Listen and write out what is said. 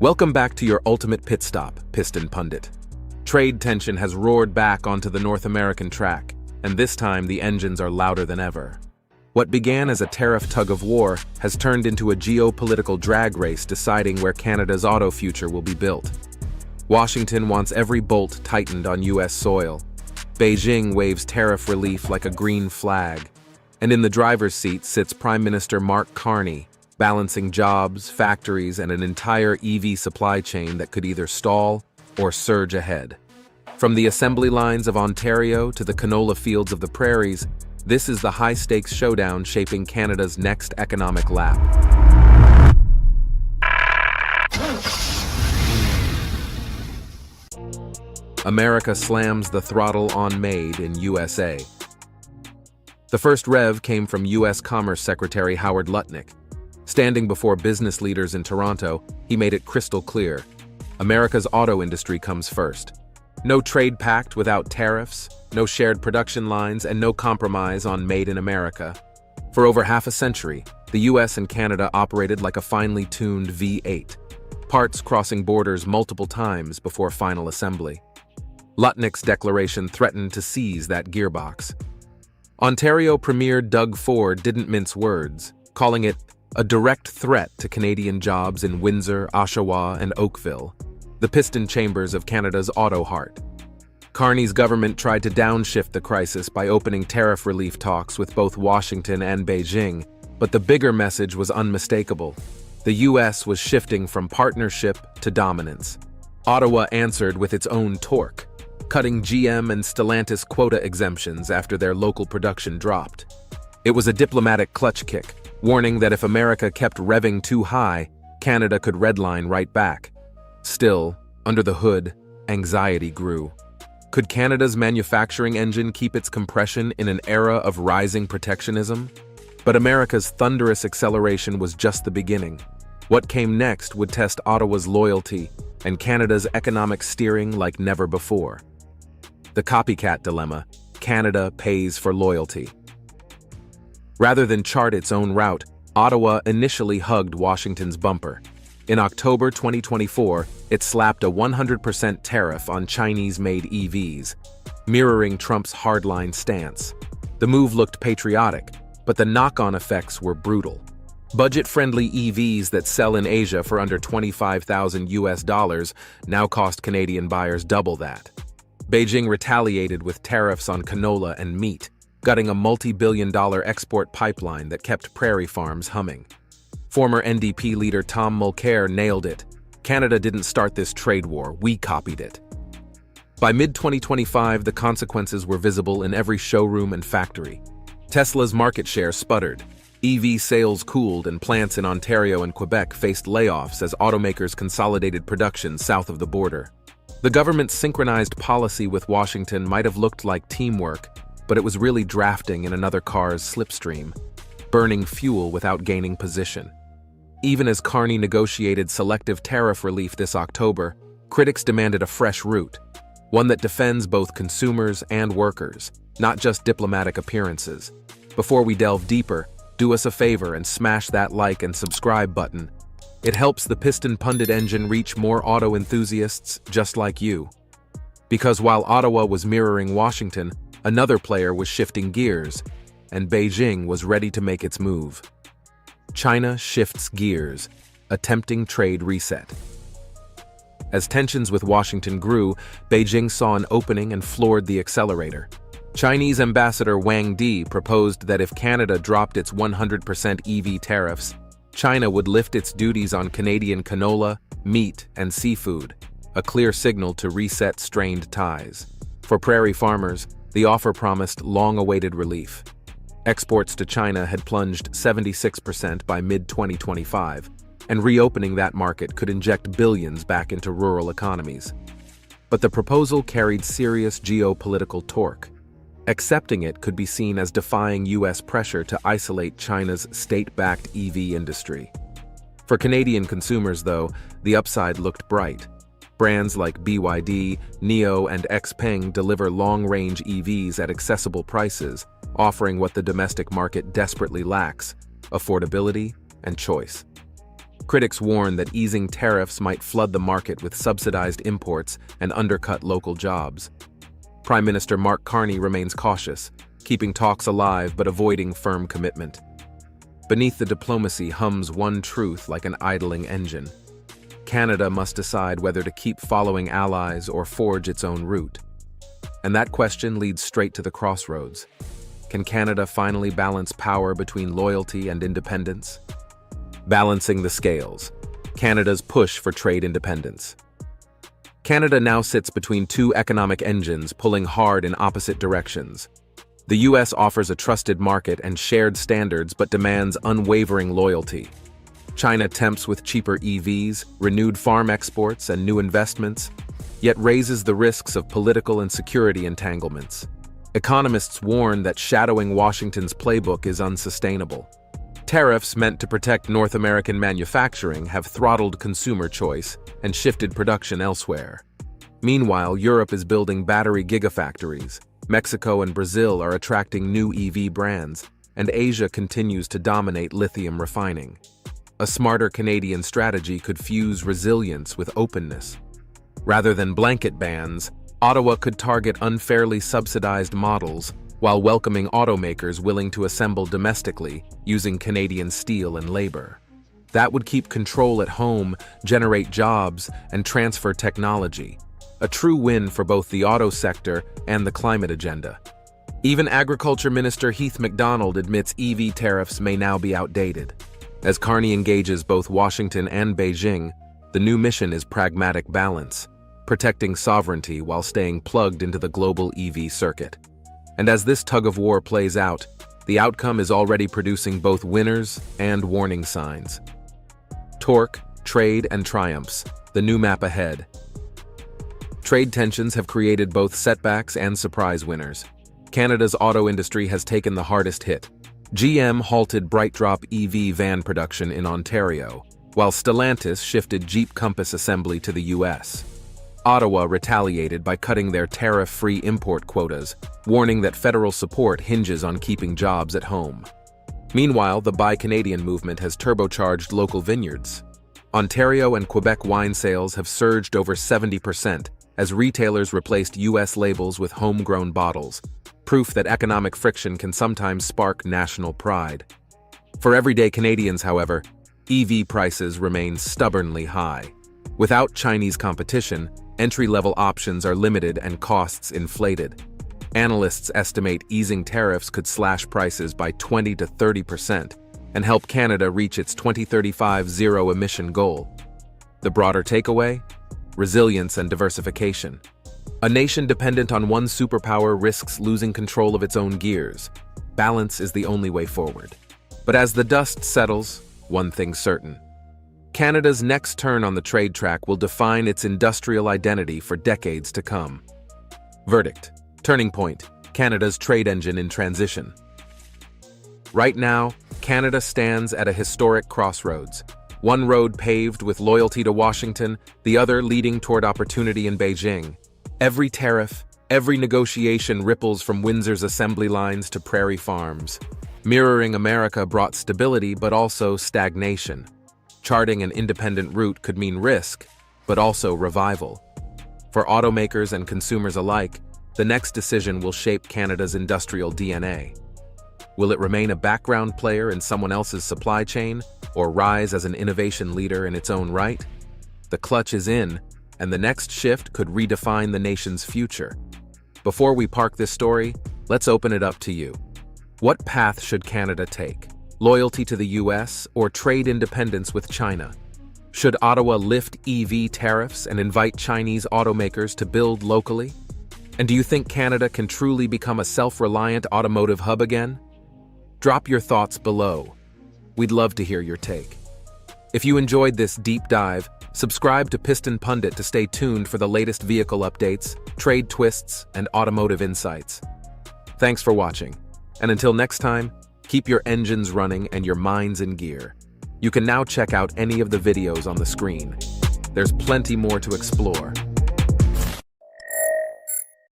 Welcome back to your ultimate pit stop, Piston Pundit. Trade tension has roared back onto the North American track, and this time the engines are louder than ever. What began as a tariff tug-of-war has turned into a geopolitical drag race deciding where Canada's auto future will be built. Washington wants every bolt tightened on U.S. soil. Beijing waves tariff relief like a green flag. And in the driver's seat sits Prime Minister Mark Carney, balancing jobs, factories, and an entire EV supply chain that could either stall or surge ahead. From the assembly lines of Ontario to the canola fields of the prairies, this is the high-stakes showdown shaping Canada's next economic lap. America slams the throttle on Made in USA. The first rev came from U.S. Commerce Secretary Howard Lutnick. Standing before business leaders in Toronto, he made it crystal clear: America's auto industry comes first. No trade pact without tariffs, no shared production lines, and no compromise on Made in America. For over half a century, the US and Canada operated like a finely tuned V8, parts crossing borders multiple times before final assembly. Lutnick's declaration threatened to seize that gearbox. Ontario Premier Doug Ford didn't mince words, calling it a direct threat to Canadian jobs in Windsor, Oshawa, and Oakville, the piston chambers of Canada's auto heart. Carney's government tried to downshift the crisis by opening tariff relief talks with both Washington and Beijing, but the bigger message was unmistakable. The U.S. was shifting from partnership to dominance. Ottawa answered with its own torque, cutting GM and Stellantis quota exemptions after their local production dropped. It was a diplomatic clutch kick, warning that if America kept revving too high, Canada could redline right back. Still, under the hood, anxiety grew. Could Canada's manufacturing engine keep its compression in an era of rising protectionism? But America's thunderous acceleration was just the beginning. What came next would test Ottawa's loyalty and Canada's economic steering like never before. The copycat dilemma: Canada pays for loyalty. Rather than chart its own route, Ottawa initially hugged Washington's bumper. In October 2024, it slapped a 100% tariff on Chinese-made EVs, mirroring Trump's hardline stance. The move looked patriotic, but the knock-on effects were brutal. Budget-friendly EVs that sell in Asia for under $25,000 now cost Canadian buyers double that. Beijing retaliated with tariffs on canola and meat, gutting a multi-billion-dollar export pipeline that kept prairie farms humming. Former NDP leader Tom Mulcair nailed it. Canada didn't start this trade war, we copied it. By mid-2025, the consequences were visible in every showroom and factory. Tesla's market share sputtered. EV sales cooled, and plants in Ontario and Quebec faced layoffs as automakers consolidated production south of the border. The government's synchronized policy with Washington might have looked like teamwork, but it was really drafting in another car's slipstream, burning fuel without gaining position. Even as Carney negotiated selective tariff relief this October, critics demanded a fresh route, one that defends both consumers and workers, not just diplomatic appearances. Before we delve deeper, do us a favor and smash that like and subscribe button. It helps the Piston Pundit engine reach more auto enthusiasts just like you. Because while Ottawa was mirroring Washington, another player was shifting gears, and Beijing was ready to make its move. China shifts gears, attempting trade reset. As tensions with Washington grew, Beijing saw an opening and floored the accelerator. Chinese Ambassador Wang Di proposed that if Canada dropped its 100% EV tariffs, China would lift its duties on Canadian canola, meat, and seafood, a clear signal to reset strained ties. For prairie farmers, the offer promised long-awaited relief. Exports to China had plunged 76% by mid-2025, and reopening that market could inject billions back into rural economies. But the proposal carried serious geopolitical torque. Accepting it could be seen as defying U.S. pressure to isolate China's state-backed EV industry. For Canadian consumers, though, the upside looked bright. Brands like BYD, NIO, and XPeng deliver long-range EVs at accessible prices, offering what the domestic market desperately lacks: affordability and choice. Critics warn that easing tariffs might flood the market with subsidized imports and undercut local jobs. Prime Minister Mark Carney remains cautious, keeping talks alive but avoiding firm commitment. Beneath the diplomacy hums one truth like an idling engine. Canada must decide whether to keep following allies or forge its own route. And that question leads straight to the crossroads. Can Canada finally balance power between loyalty and independence? Balancing the scales. Canada's push for trade independence. Canada now sits between two economic engines pulling hard in opposite directions. The US offers a trusted market and shared standards but demands unwavering loyalty. China tempts with cheaper EVs, renewed farm exports, and new investments, yet raises the risks of political and security entanglements. Economists warn that shadowing Washington's playbook is unsustainable. Tariffs meant to protect North American manufacturing have throttled consumer choice and shifted production elsewhere. Meanwhile, Europe is building battery gigafactories, Mexico and Brazil are attracting new EV brands, and Asia continues to dominate lithium refining. A smarter Canadian strategy could fuse resilience with openness. Rather than blanket bans, Ottawa could target unfairly subsidized models while welcoming automakers willing to assemble domestically using Canadian steel and labor. That would keep control at home, generate jobs, and transfer technology. A true win for both the auto sector and the climate agenda. Even Agriculture Minister Heath MacDonald admits EV tariffs may now be outdated. As Carney engages both Washington and Beijing, the new mission is pragmatic balance, protecting sovereignty while staying plugged into the global EV circuit. And as this tug-of-war plays out, the outcome is already producing both winners and warning signs. Torque, trade, and triumphs, the new map ahead. Trade tensions have created both setbacks and surprise winners. Canada's auto industry has taken the hardest hit. GM halted BrightDrop EV van production in Ontario, while Stellantis shifted Jeep Compass assembly to the US. Ottawa retaliated by cutting their tariff-free import quotas, warning that federal support hinges on keeping jobs at home. Meanwhile, the Buy Canadian movement has turbocharged local vineyards. Ontario and Quebec wine sales have surged over 70% as retailers replaced US labels with homegrown bottles, proof that economic friction can sometimes spark national pride. For everyday Canadians, however, EV prices remain stubbornly high. Without Chinese competition, entry-level options are limited and costs inflated. Analysts estimate easing tariffs could slash prices by 20 to 30% and help Canada reach its 2035 zero-emission goal. The broader takeaway? Resilience and diversification. A nation dependent on one superpower risks losing control of its own gears. Balance is the only way forward. But as the dust settles, one thing's certain. Canada's next turn on the trade track will define its industrial identity for decades to come. Verdict. Turning point. Canada's trade engine in transition. Right now, Canada stands at a historic crossroads. One road paved with loyalty to Washington, the other leading toward opportunity in Beijing. Every tariff, every negotiation ripples from Windsor's assembly lines to prairie farms. Mirroring America brought stability but also stagnation. Charting an independent route could mean risk, but also revival. For automakers and consumers alike, the next decision will shape Canada's industrial DNA. Will it remain a background player in someone else's supply chain, or rise as an innovation leader in its own right? The clutch is in, and the next shift could redefine the nation's future. Before we park this story, let's open it up to you. What path should Canada take? Loyalty to the US or trade independence with China? Should Ottawa lift EV tariffs and invite Chinese automakers to build locally? And do you think Canada can truly become a self-reliant automotive hub again? Drop your thoughts below. We'd love to hear your take. If you enjoyed this deep dive, subscribe to Piston Pundit to stay tuned for the latest vehicle updates, trade twists, and automotive insights. Thanks for watching. And until next time, keep your engines running and your minds in gear. You can now check out any of the videos on the screen. There's plenty more to explore.